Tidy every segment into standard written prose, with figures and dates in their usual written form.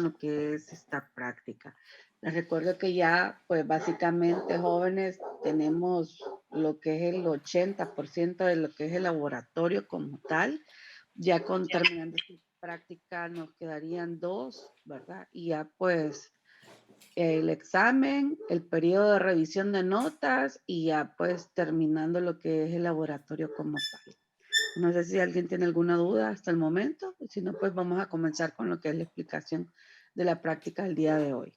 lo que es esta práctica. Les recuerdo que ya, pues básicamente jóvenes, tenemos lo que es el 80% de lo que es el laboratorio como tal. Ya con terminando esta práctica nos quedarían 2, ¿verdad? Y ya pues el examen, el periodo de revisión de notas y ya pues terminando lo que es el laboratorio como tal. No sé si alguien tiene alguna duda hasta el momento, si no pues vamos a comenzar con lo que es la explicación de la práctica del día de hoy.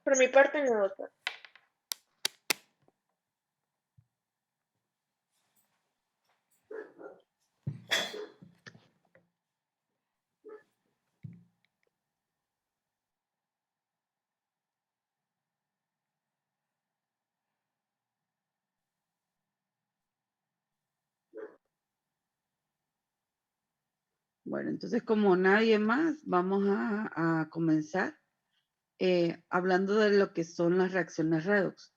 Por mi parte no, doctor. Bueno, entonces como nadie más, vamos a comenzar hablando de lo que son las reacciones redox.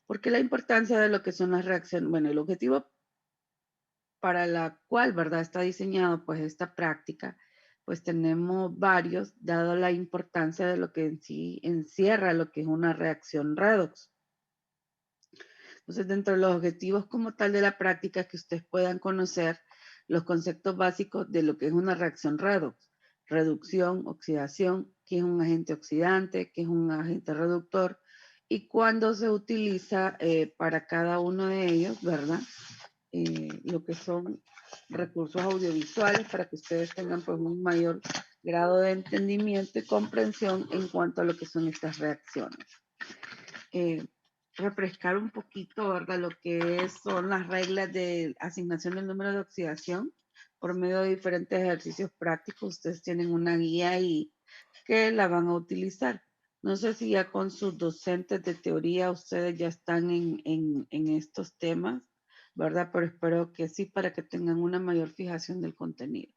Porque la importancia de lo que son las reacciones, bueno, el objetivo para la cual, ¿verdad? Está diseñado pues esta práctica, pues tenemos varios, dado la importancia de lo que en sí encierra lo que es una reacción redox. Entonces, dentro de los objetivos como tal de la práctica es que ustedes puedan conocer los conceptos básicos de lo que es una reacción redox. Reducción, oxidación, qué es un agente oxidante, qué es un agente reductor y cuándo se utiliza para cada uno de ellos, ¿verdad? Lo que son recursos audiovisuales para que ustedes tengan pues un mayor grado de entendimiento y comprensión en cuanto a lo que son estas reacciones. Refrescar un poquito, ¿verdad? Lo que son las reglas de asignación del número de oxidación por medio de diferentes ejercicios prácticos. Ustedes tienen una guía y que la van a utilizar. No sé si ya con sus docentes de teoría ustedes ya están en estos temas, ¿verdad? Pero espero que sí para que tengan una mayor fijación del contenido.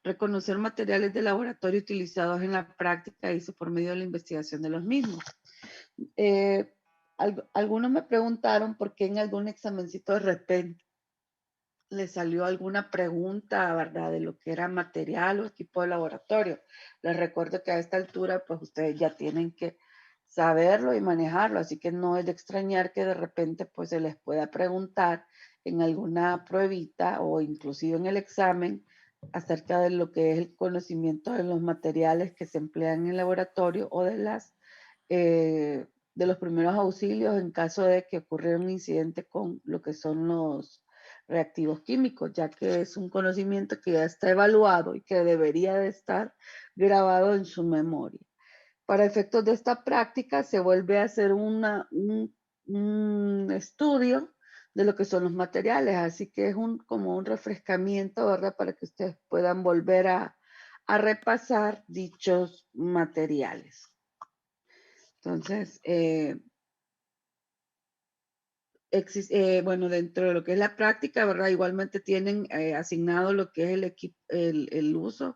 Reconocer materiales de laboratorio utilizados en la práctica hizo por medio de la investigación de los mismos. Eh, algunos me preguntaron por qué en algún examencito de repente le salió alguna pregunta, ¿verdad? De lo que era material o equipo de laboratorio. Les recuerdo que a esta altura, pues ustedes ya tienen que saberlo y manejarlo, así que no es de extrañar que de repente, pues se les pueda preguntar en alguna pruebita o inclusive en el examen acerca de lo que es el conocimiento de los materiales que se emplean en el laboratorio o de los primeros auxilios en caso de que ocurriera un incidente con lo que son los reactivos químicos, ya que es un conocimiento que ya está evaluado y que debería de estar grabado en su memoria. Para efectos de esta práctica se vuelve a hacer un estudio de lo que son los materiales, así que es como un refrescamiento, ¿verdad? Para que ustedes puedan volver a repasar dichos materiales. Entonces, bueno, dentro de lo que es la práctica, ¿verdad? Igualmente tienen asignado lo que es el uso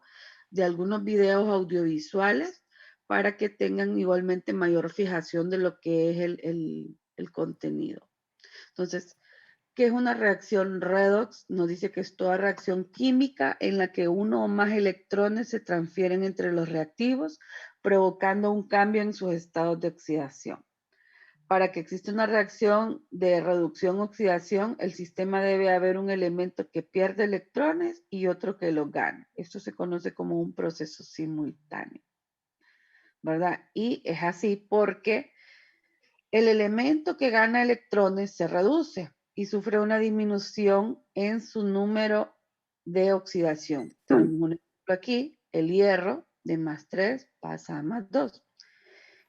de algunos videos audiovisuales para que tengan igualmente mayor fijación de lo que es el contenido. Entonces, ¿qué es una reacción redox? Nos dice que es toda reacción química en la que uno o más electrones se transfieren entre los reactivos, provocando un cambio en sus estados de oxidación. Para que exista una reacción de reducción-oxidación, el sistema debe haber un elemento que pierde electrones y otro que los gana. Esto se conoce como un proceso simultáneo, ¿verdad? Y es así porque el elemento que gana electrones se reduce y sufre una disminución en su número de oxidación. Tenemos un ejemplo aquí, el hierro de +3 pasa a +2.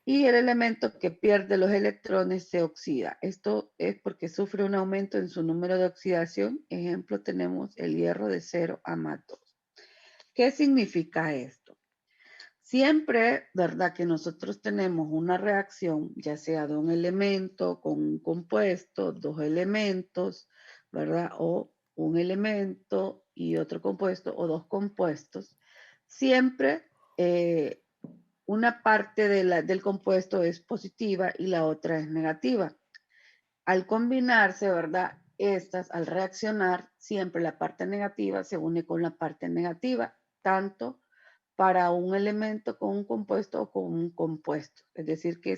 Y el elemento que pierde los electrones se oxida. Esto es porque sufre un aumento en su número de oxidación. Ejemplo, tenemos el hierro de 0 a +2. ¿Qué significa esto? Siempre, ¿verdad? Que nosotros tenemos una reacción, ya sea de un elemento con un compuesto, dos elementos, ¿verdad? O un elemento y otro compuesto o dos compuestos. Siempre una parte del compuesto es positiva y la otra es negativa. Al combinarse, ¿verdad? estas al reaccionar, siempre la parte negativa se une con la parte negativa, tanto para un elemento con un compuesto o con un compuesto. Es decir, que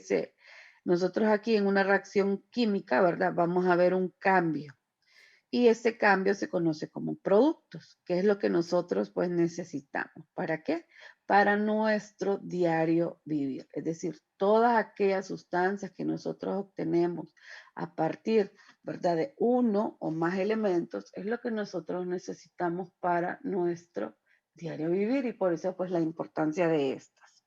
nosotros aquí en una reacción química, ¿verdad? Vamos a ver un cambio. Y ese cambio se conoce como productos, que es lo que nosotros pues necesitamos. ¿Para qué? Para nuestro diario vivir. Es decir, todas aquellas sustancias que nosotros obtenemos a partir, ¿verdad?, de uno o más elementos, es lo que nosotros necesitamos para nuestro diario vivir y por eso pues la importancia de estas.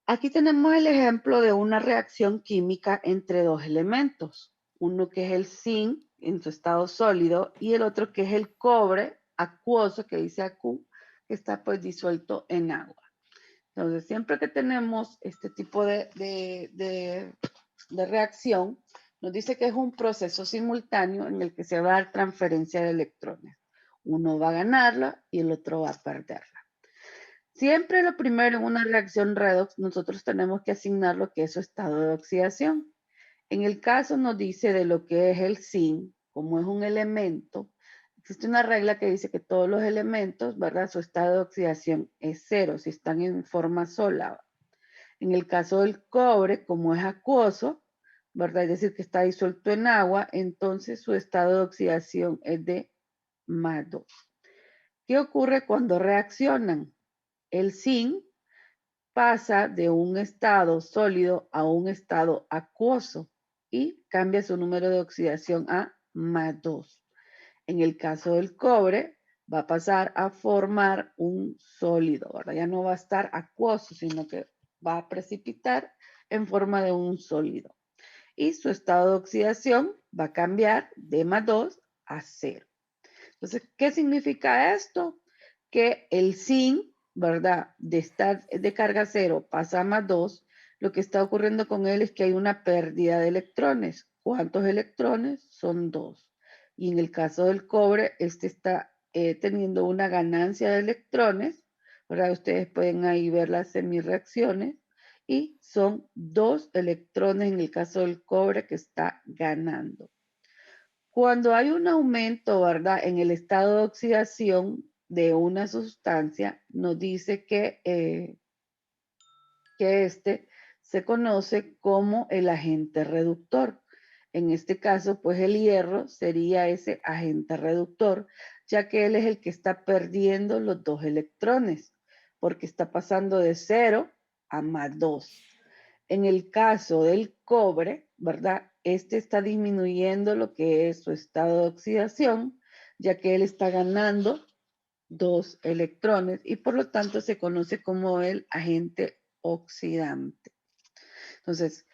Aquí tenemos el ejemplo de una reacción química entre dos elementos, uno que es el zinc en su estado sólido y el otro que es el cobre acuoso, que dice AQ, que está pues disuelto en agua. Entonces, siempre que tenemos este tipo de reacción, nos dice que es un proceso simultáneo en el que se va a dar transferencia de electrones. Uno va a ganarla y el otro va a perderla. Siempre lo primero en una reacción redox, nosotros tenemos que asignar lo que es su estado de oxidación. En el caso nos dice de lo que es el zinc, como es un elemento, existe una regla que dice que todos los elementos, ¿verdad? Su estado de oxidación es cero, si están en forma sola. En el caso del cobre, como es acuoso, ¿verdad? Es decir, que está disuelto en agua, entonces su estado de oxidación es de +2. ¿Qué ocurre cuando reaccionan? El zinc pasa de un estado sólido a un estado acuoso y cambia su número de oxidación a +2. En el caso del cobre, va a pasar a formar un sólido, ¿verdad? Ya no va a estar acuoso, sino que va a precipitar en forma de un sólido. Y su estado de oxidación va a cambiar de +2 a 0. Entonces, ¿qué significa esto? Que el zinc, ¿verdad? De estar de carga 0 pasa a +2. Lo que está ocurriendo con él es que hay una pérdida de electrones. ¿Cuántos electrones? Son 2. Y en el caso del cobre, este está teniendo una ganancia de electrones, ¿verdad? Ustedes pueden ahí ver las semireacciones y son 2 electrones en el caso del cobre que está ganando. Cuando hay un aumento, ¿verdad?, en el estado de oxidación de una sustancia, nos dice que este se conoce como el agente reductor. En este caso, pues el hierro sería ese agente reductor, ya que él es el que está perdiendo los 2 electrones, porque está pasando de 0 a +2. En el caso del cobre, ¿verdad? Este está disminuyendo lo que es su estado de oxidación, ya que él está ganando 2 electrones y por lo tanto se conoce como el agente oxidante. Entonces,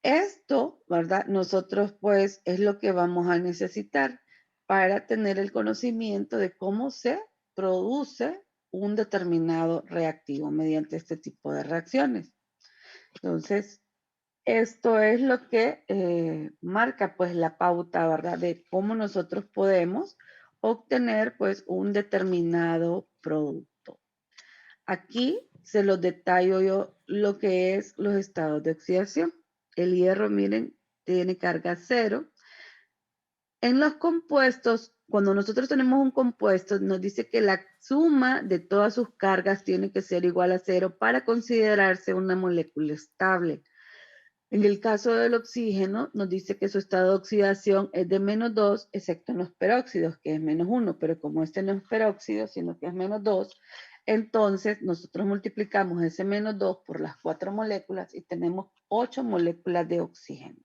esto, ¿verdad? Nosotros pues es lo que vamos a necesitar para tener el conocimiento de cómo se produce un determinado reactivo mediante este tipo de reacciones. Entonces, esto es lo que marca pues la pauta, ¿verdad? De cómo nosotros podemos obtener pues un determinado producto. Aquí se los detallo yo lo que es los estados de oxidación. El hierro, miren, tiene carga 0. En los compuestos, cuando nosotros tenemos un compuesto, nos dice que la suma de todas sus cargas tiene que ser igual a 0 para considerarse una molécula estable. En el caso del oxígeno, nos dice que su estado de oxidación es de -2, excepto en los peróxidos, que es -1, pero como este no es peróxido, sino que es -2, entonces nosotros multiplicamos ese -2 por las 4 moléculas y tenemos 8 moléculas de oxígeno.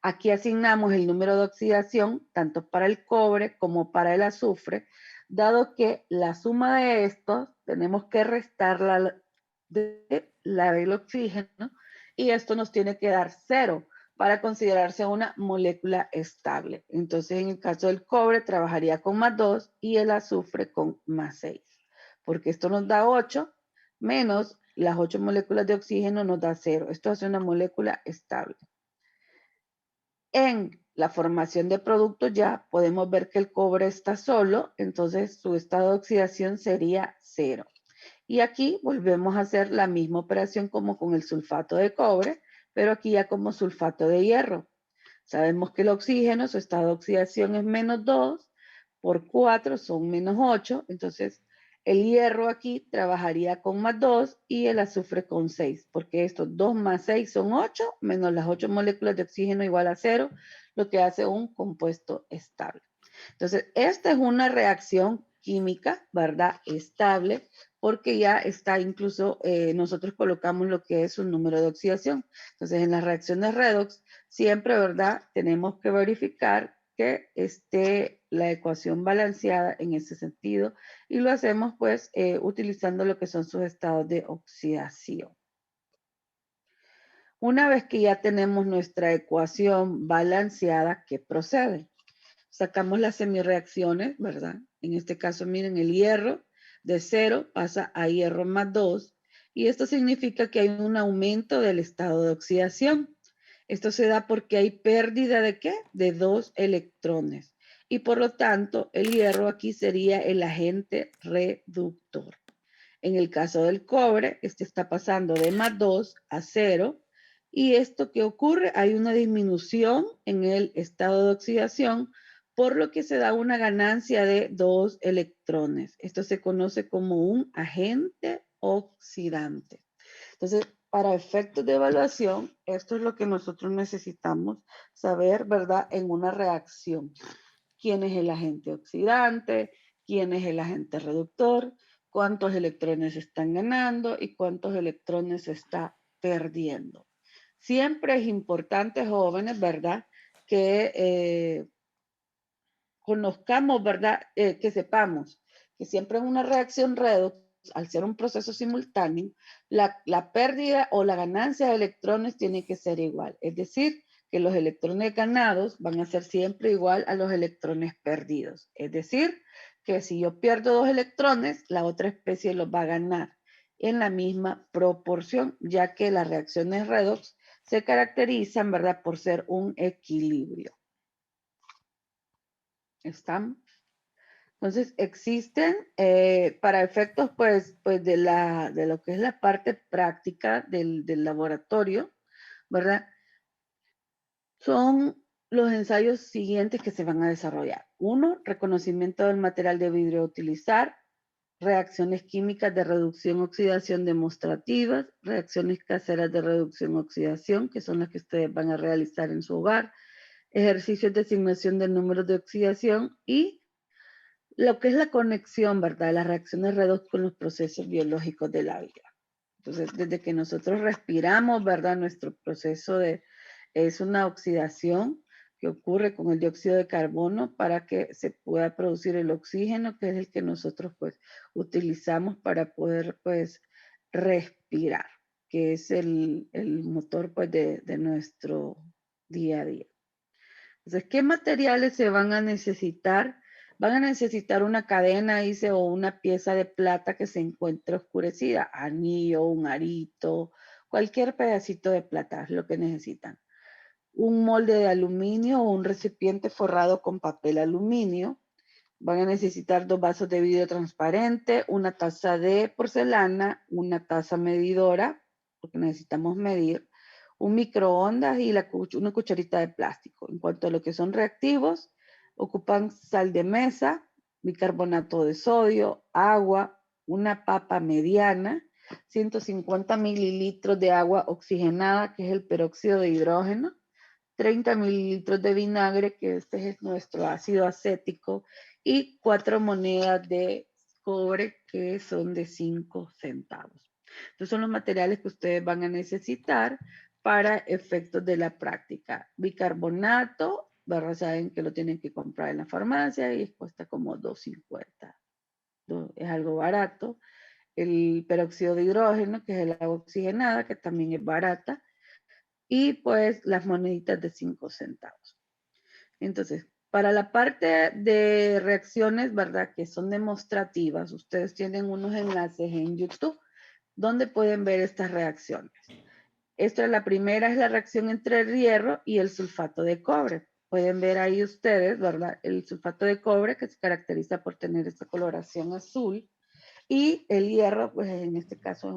Aquí asignamos el número de oxidación, tanto para el cobre como para el azufre, dado que la suma de estos tenemos que restarla de la del oxígeno, y esto nos tiene que dar 0 para considerarse una molécula estable. Entonces, en el caso del cobre, trabajaría con +2 y el azufre con +6, porque esto nos da 8 menos las 8 moléculas de oxígeno nos da 0. Esto hace una molécula estable. En la formación de productos ya podemos ver que el cobre está solo, entonces su estado de oxidación sería 0. Y aquí volvemos a hacer la misma operación como con el sulfato de cobre, pero aquí ya como sulfato de hierro. Sabemos que el oxígeno, su estado de oxidación es -2, por 4 son -8, entonces el hierro aquí trabajaría con +2 y el azufre con 6, porque estos 2 más 6 son 8, menos las 8 moléculas de oxígeno igual a 0, lo que hace un compuesto estable. Entonces, esta es una reacción química, ¿verdad? Estable, porque ya está incluso, nosotros colocamos lo que es un número de oxidación. Entonces, en las reacciones redox, siempre, ¿verdad? Tenemos que verificar que esté la ecuación balanceada en ese sentido y lo hacemos pues utilizando lo que son sus estados de oxidación. Una vez que ya tenemos nuestra ecuación balanceada, ¿qué procede? Sacamos las semireacciones, ¿verdad? En este caso, miren, el hierro de 0 pasa a hierro +2 y esto significa que hay un aumento del estado de oxidación. Esto se da porque hay pérdida ¿de qué? De 2 electrones y por lo tanto el hierro aquí sería el agente reductor. En el caso del cobre, este está pasando de +2 a 0 y esto que ocurre, hay una disminución en el estado de oxidación, por lo que se da una ganancia de 2 electrones. Esto se conoce como un agente oxidante. Entonces, para efectos de evaluación, esto es lo que nosotros necesitamos saber, ¿verdad? En una reacción. ¿Quién es el agente oxidante? ¿Quién es el agente reductor? ¿Cuántos electrones están ganando y cuántos electrones se está perdiendo? Siempre es importante, jóvenes, ¿verdad? Que conozcamos, ¿verdad? Que sepamos que siempre en una reacción redox, al ser un proceso simultáneo, la pérdida o la ganancia de electrones tiene que ser igual. Es decir, que los electrones ganados van a ser siempre igual a los electrones perdidos. Es decir, que si yo pierdo 2 electrones, la otra especie los va a ganar en la misma proporción, ya que las reacciones redox se caracterizan, ¿verdad?, por ser un equilibrio. ¿Están? Entonces existen para efectos pues de lo que es la parte práctica del laboratorio, ¿verdad? Son los ensayos siguientes que se van a desarrollar. Uno, reconocimiento del material de vidrio a utilizar, reacciones químicas de reducción-oxidación demostrativas, reacciones caseras de reducción-oxidación, que son las que ustedes van a realizar en su hogar, ejercicios de asignación de números de oxidación y lo que es la conexión, ¿verdad? Las reacciones redox con los procesos biológicos de la vida. Entonces, desde que nosotros respiramos, ¿verdad? Nuestro proceso es una oxidación que ocurre con el dióxido de carbono para que se pueda producir el oxígeno, que es el que nosotros pues utilizamos para poder pues respirar, que es el motor pues de nuestro día a día. Entonces, ¿qué materiales se van a necesitar? Van a necesitar una cadena, dice, o una pieza de plata que se encuentre oscurecida, anillo, un arito, cualquier pedacito de plata es lo que necesitan. Un molde de aluminio o un recipiente forrado con papel aluminio. Van a necesitar 2 vasos de vidrio transparente, una taza de porcelana, una taza medidora, porque necesitamos medir, un microondas y una cucharita de plástico. En cuanto a lo que son reactivos, ocupan sal de mesa, bicarbonato de sodio, agua, una papa mediana, 150 mililitros de agua oxigenada, que es el peróxido de hidrógeno, 30 mililitros de vinagre, que este es nuestro ácido acético, y 4 monedas de cobre, que son de 5 centavos. Estos son los materiales que ustedes van a necesitar para efectos de la práctica. Bicarbonato, ¿verdad? Saben que lo tienen que comprar en la farmacia y cuesta como $2.50. Es algo barato. El peróxido de hidrógeno, que es el agua oxigenada, que también es barata, y pues las moneditas de 5 centavos. Entonces, para la parte de reacciones, ¿verdad? Que son demostrativas, ustedes tienen unos enlaces en YouTube donde pueden ver estas reacciones. La primera es la reacción entre el hierro y el sulfato de cobre. Pueden ver ahí ustedes, ¿verdad? El sulfato de cobre que se caracteriza por tener esta coloración azul y el hierro, pues en este caso es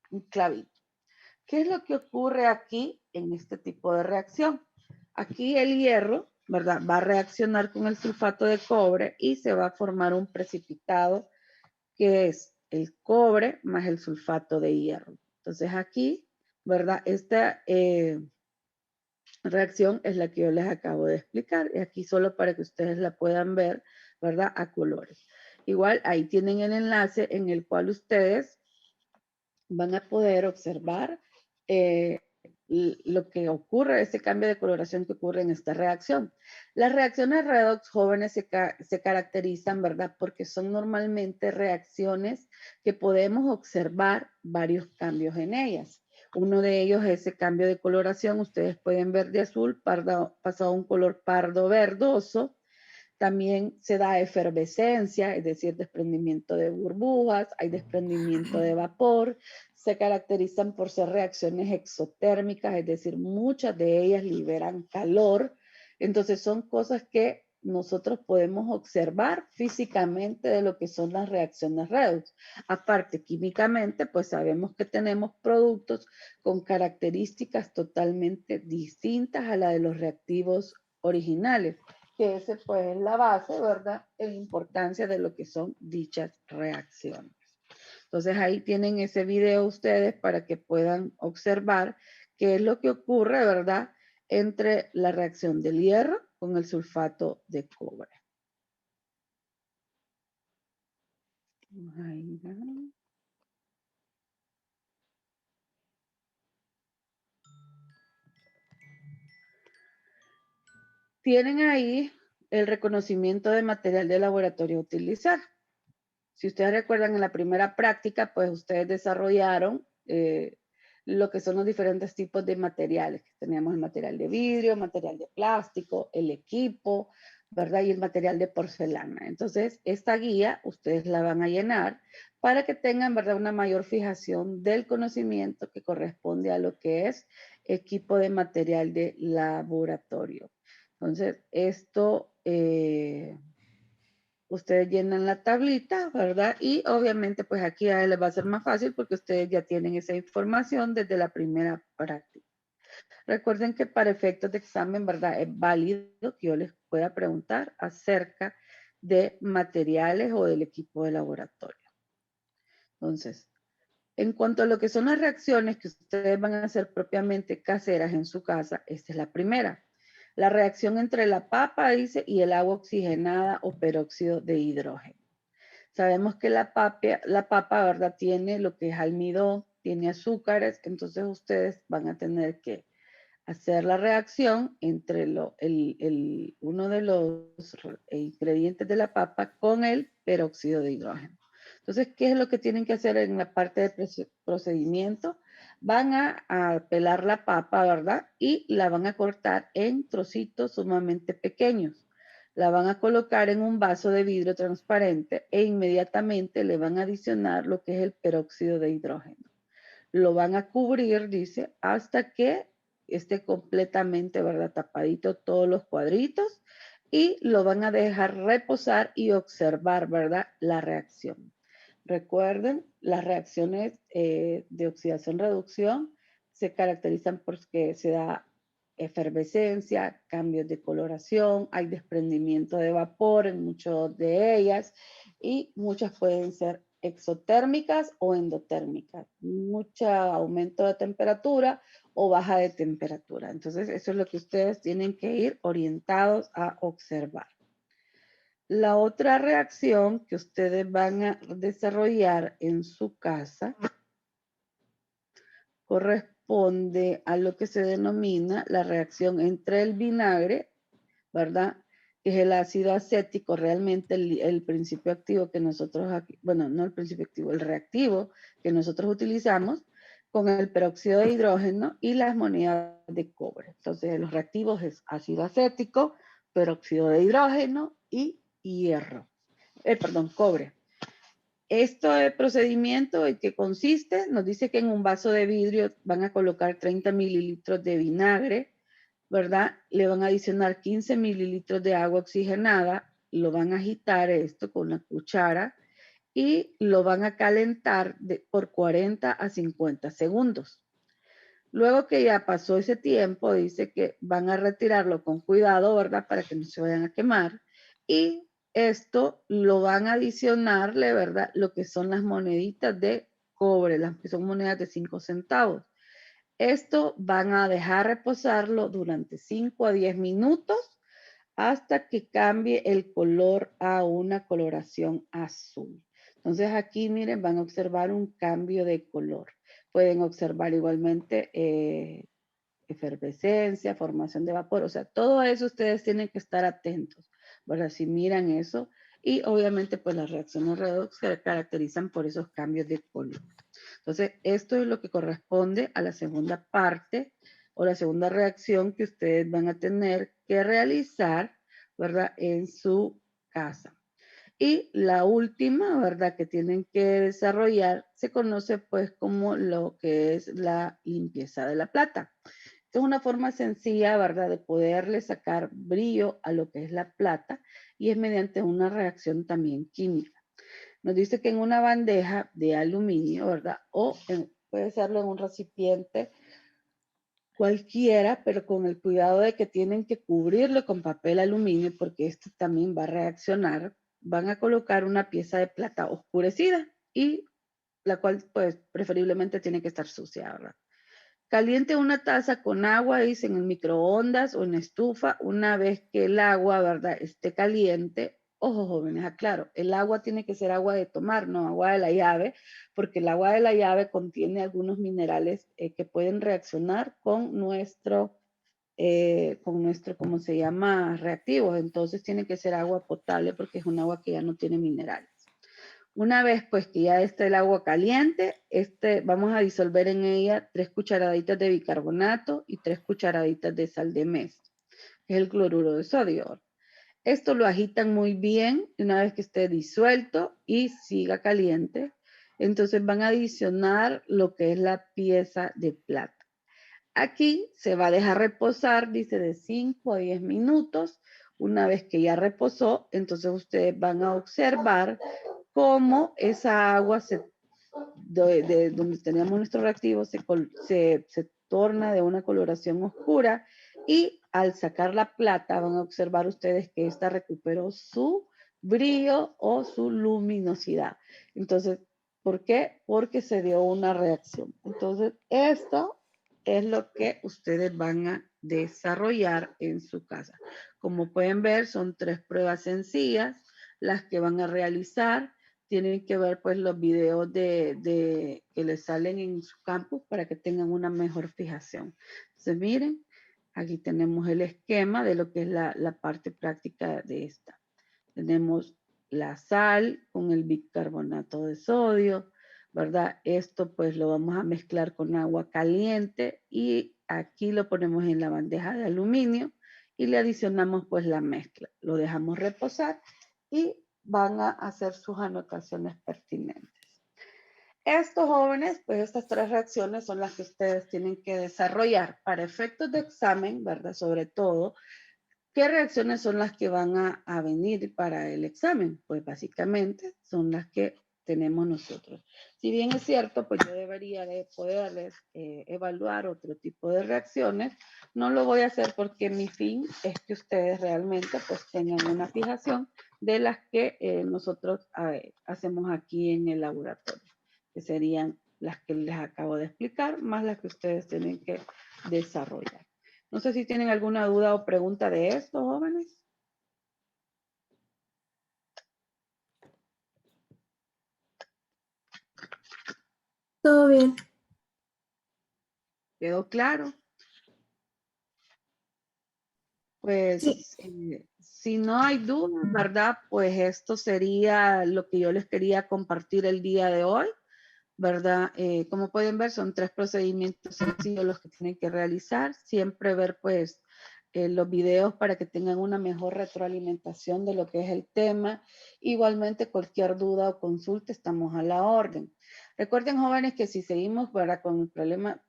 un clavito. ¿Qué es lo que ocurre aquí en este tipo de reacción? Aquí el hierro, ¿verdad? Va a reaccionar con el sulfato de cobre y se va a formar un precipitado que es el cobre más el sulfato de hierro. Entonces aquí, ¿verdad? Esta reacción es la que yo les acabo de explicar. Y aquí solo para que ustedes la puedan ver, ¿verdad? A colores. Igual ahí tienen el enlace en el cual ustedes van a poder observar eh, lo que ocurre, ese cambio de coloración que ocurre en esta reacción. Las reacciones redox jóvenes se caracterizan, ¿verdad? Porque son normalmente reacciones que podemos observar varios cambios en ellas. Uno de ellos es ese cambio de coloración. Ustedes pueden ver de azul pasado a un color pardo verdoso. También se da efervescencia, es decir, desprendimiento de burbujas, hay desprendimiento de vapor, se caracterizan por ser reacciones exotérmicas, es decir, muchas de ellas liberan calor. Entonces son cosas que nosotros podemos observar físicamente de lo que son las reacciones redox. Aparte, químicamente, pues sabemos que tenemos productos con características totalmente distintas a la de los reactivos originales, que ese pues es la base, ¿verdad? En importancia de lo que son dichas reacciones. Entonces ahí tienen ese video ustedes para que puedan observar qué es lo que ocurre, ¿verdad? Entre la reacción del hierro con el sulfato de cobre. Ahí, tienen ahí el reconocimiento de material de laboratorio a utilizar. Si ustedes recuerdan en la primera práctica, pues ustedes desarrollaron lo que son los diferentes tipos de materiales. Teníamos el material de vidrio, material de plástico, el equipo, ¿verdad? Y el material de porcelana. Entonces, esta guía ustedes la van a llenar para que tengan, ¿verdad? Una mayor fijación del conocimiento que corresponde a lo que es equipo de material de laboratorio. Entonces, esto ustedes llenan la tablita, ¿verdad? Y obviamente pues aquí a les va a ser más fácil porque ustedes ya tienen esa información desde la primera práctica. Recuerden que para efectos de examen, ¿verdad? Es válido que yo les pueda preguntar acerca de materiales o del equipo de laboratorio. Entonces, en cuanto a lo que son las reacciones que ustedes van a hacer propiamente caseras en su casa, esta es la primera. La reacción entre la papa, dice, y el agua oxigenada o peróxido de hidrógeno. Sabemos que la papa, ¿verdad? Tiene lo que es almidón, tiene azúcares, entonces ustedes van a tener que hacer la reacción entre uno de los ingredientes de la papa con el peróxido de hidrógeno. Entonces, ¿qué es lo que tienen que hacer en la parte de procedimiento? Van a pelar la papa, ¿verdad? Y la van a cortar en trocitos sumamente pequeños. La van a colocar en un vaso de vidrio transparente e inmediatamente le van a adicionar lo que es el peróxido de hidrógeno. Lo van a cubrir, dice, hasta que esté completamente, ¿verdad? Tapadito todos los cuadritos y lo van a dejar reposar y observar, ¿verdad? La reacción. Recuerden, las reacciones de oxidación-reducción se caracterizan porque se da efervescencia, cambios de coloración, hay desprendimiento de vapor en muchas de ellas y muchas pueden ser exotérmicas o endotérmicas, mucho aumento de temperatura o baja de temperatura. Entonces, eso es lo que ustedes tienen que ir orientados a observar. La otra reacción que ustedes van a desarrollar en su casa corresponde a lo que se denomina la reacción entre el vinagre, ¿verdad? Que es el ácido acético, realmente el principio activo que nosotros aquí, bueno, no el principio activo, el reactivo que nosotros utilizamos con el peróxido de hidrógeno y las monedas de cobre. Entonces, los reactivos es ácido acético, peróxido de hidrógeno y hierro. Perdón, cobre. Este procedimiento en que consiste, nos dice que en un vaso de vidrio van a colocar 30 mililitros de vinagre, ¿verdad? Le van a adicionar 15 mililitros de agua oxigenada, lo van a agitar esto con una cuchara y lo van a calentar por 40 a 50 segundos. Luego que ya pasó ese tiempo, dice que van a retirarlo con cuidado, ¿verdad? Para que no se vayan a quemar. Y esto lo van a adicionarle, ¿verdad? Lo que son las moneditas de cobre, las que son monedas de 5 centavos. Esto van a dejar reposarlo durante 5 a 10 minutos hasta que cambie el color a una coloración azul. Entonces aquí, miren, van a observar un cambio de color. Pueden observar igualmente efervescencia, formación de vapor, o sea, todo eso ustedes tienen que estar atentos, ¿verdad? Si miran eso, y obviamente pues las reacciones redox se caracterizan por esos cambios de color. Entonces, esto es lo que corresponde a la segunda parte o la segunda reacción que ustedes van a tener que realizar, ¿verdad? En su casa. Y la última, ¿verdad? Que tienen que desarrollar se conoce pues como lo que es la limpieza de la plata. Es una forma sencilla, ¿verdad?, de poderle sacar brillo a lo que es la plata y es mediante una reacción también química. Nos dice que en una bandeja de aluminio, ¿verdad? O puede serlo en un recipiente cualquiera, pero con el cuidado de que tienen que cubrirlo con papel aluminio porque este también va a reaccionar. Van a colocar una pieza de plata oscurecida y la cual pues preferiblemente tiene que estar sucia, ¿verdad? Caliente una taza con agua, dice, en el microondas o en estufa. Una vez que el agua, ¿verdad?, esté caliente. Ojo, jóvenes, aclaro, el agua tiene que ser agua de tomar, no agua de la llave, porque el agua de la llave contiene algunos minerales que pueden reaccionar con nuestro, ¿cómo se llama?, reactivos. Entonces tiene que ser agua potable porque es un agua que ya no tiene minerales. Una vez pues que ya está el agua caliente, vamos a disolver en ella 3 cucharaditas de bicarbonato y 3 cucharaditas de sal de mesa, que es el cloruro de sodio. Esto lo agitan muy bien una vez que esté disuelto y siga caliente. Entonces van a adicionar lo que es la pieza de plata. Aquí se va a dejar reposar, dice, de 5 a 10 minutos. Una vez que ya reposó, entonces ustedes van a observar cómo esa agua de donde tenemos nuestro reactivo se torna de una coloración oscura y al sacar la plata van a observar ustedes que esta recuperó su brillo o su luminosidad. Entonces, ¿por qué? Porque se dio una reacción. Entonces, esto es lo que ustedes van a desarrollar en su casa. Como pueden ver, son 3 pruebas sencillas las que van a realizar. Tienen que ver pues los videos que les salen en su campus para que tengan una mejor fijación. Entonces miren, aquí tenemos el esquema de lo que es la parte práctica de esta. Tenemos la sal con el bicarbonato de sodio, ¿verdad? Esto pues lo vamos a mezclar con agua caliente y aquí lo ponemos en la bandeja de aluminio y le adicionamos pues la mezcla. Lo dejamos reposar y van a hacer sus anotaciones pertinentes. Estos jóvenes, pues estas 3 reacciones son las que ustedes tienen que desarrollar para efectos de examen, ¿verdad? Sobre todo, ¿qué reacciones son las que van a venir para el examen? Pues básicamente son las que tenemos nosotros. Si bien es cierto, pues yo debería de poderles evaluar otro tipo de reacciones, no lo voy a hacer porque mi fin es que ustedes realmente pues tengan una fijación de las que nosotros hacemos aquí en el laboratorio, que serían las que les acabo de explicar, más las que ustedes tienen que desarrollar. No sé si tienen alguna duda o pregunta de esto, jóvenes. Todo bien. ¿Quedó claro? Sí. Pues si no hay duda, ¿verdad? Pues esto sería lo que yo les quería compartir el día de hoy, ¿verdad? Como pueden ver, son 3 procedimientos sencillos los que tienen que realizar. Siempre ver pues los videos para que tengan una mejor retroalimentación de lo que es el tema. Igualmente, cualquier duda o consulta, estamos a la orden. Recuerden, jóvenes, que si seguimos, ¿verdad?, con el problema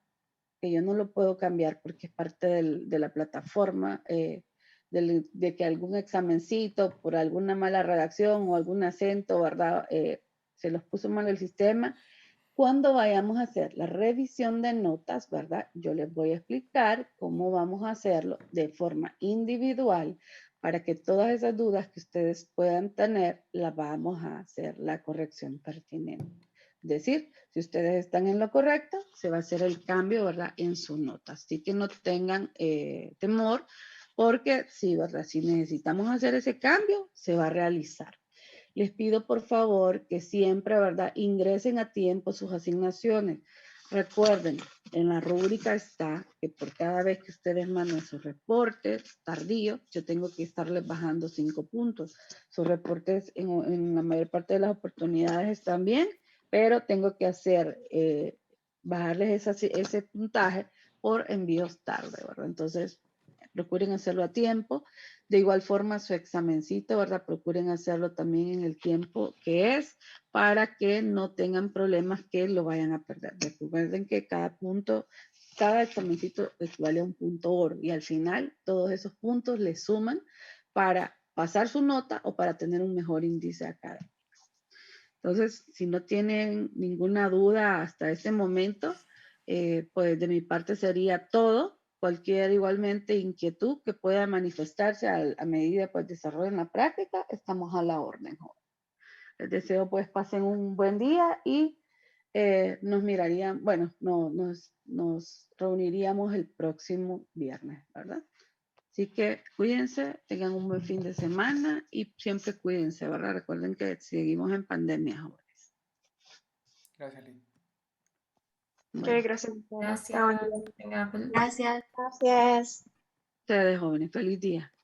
que yo no lo puedo cambiar porque es parte de la plataforma, de que algún examencito por alguna mala redacción o algún acento, ¿verdad? Se los puso mal el sistema. Cuando vayamos a hacer la revisión de notas, ¿verdad? Yo les voy a explicar cómo vamos a hacerlo de forma individual para que todas esas dudas que ustedes puedan tener, las vamos a hacer la corrección pertinente. Es decir, si ustedes están en lo correcto, se va a hacer el cambio, ¿verdad? En su nota. Así que no tengan temor, porque sí, ¿verdad? Si necesitamos hacer ese cambio, se va a realizar. Les pido por favor que siempre, ¿verdad? Ingresen a tiempo sus asignaciones. Recuerden, en la rúbrica está que por cada vez que ustedes manden sus reportes tardíos, yo tengo que estarles bajando 5 puntos. Sus reportes en la mayor parte de las oportunidades están bien, pero tengo que hacer, bajarles ese puntaje por envíos tarde, ¿verdad? Entonces, procuren hacerlo a tiempo. De igual forma, su examencito, ¿verdad? Procuren hacerlo también en el tiempo que es para que no tengan problemas que lo vayan a perder. Recuerden que cada punto, cada examencito equivale a un punto oro y al final todos esos puntos le suman para pasar su nota o para tener un mejor índice académico. Entonces, si no tienen ninguna duda hasta este momento, pues de mi parte sería todo. Cualquier igualmente inquietud que pueda manifestarse a medida pues desarrollen la práctica, estamos a la orden. Les deseo pues pasen un buen día y nos mirarían, bueno, nos reuniríamos el próximo viernes, ¿verdad? Así que cuídense, tengan un buen fin de semana y siempre cuídense, ¿verdad? Recuerden que seguimos en pandemia ahora. Gracias, Lynn. Bueno, Gracias. Gracias. Buen día. Gracias. Gracias. ustedes jóvenes, feliz día.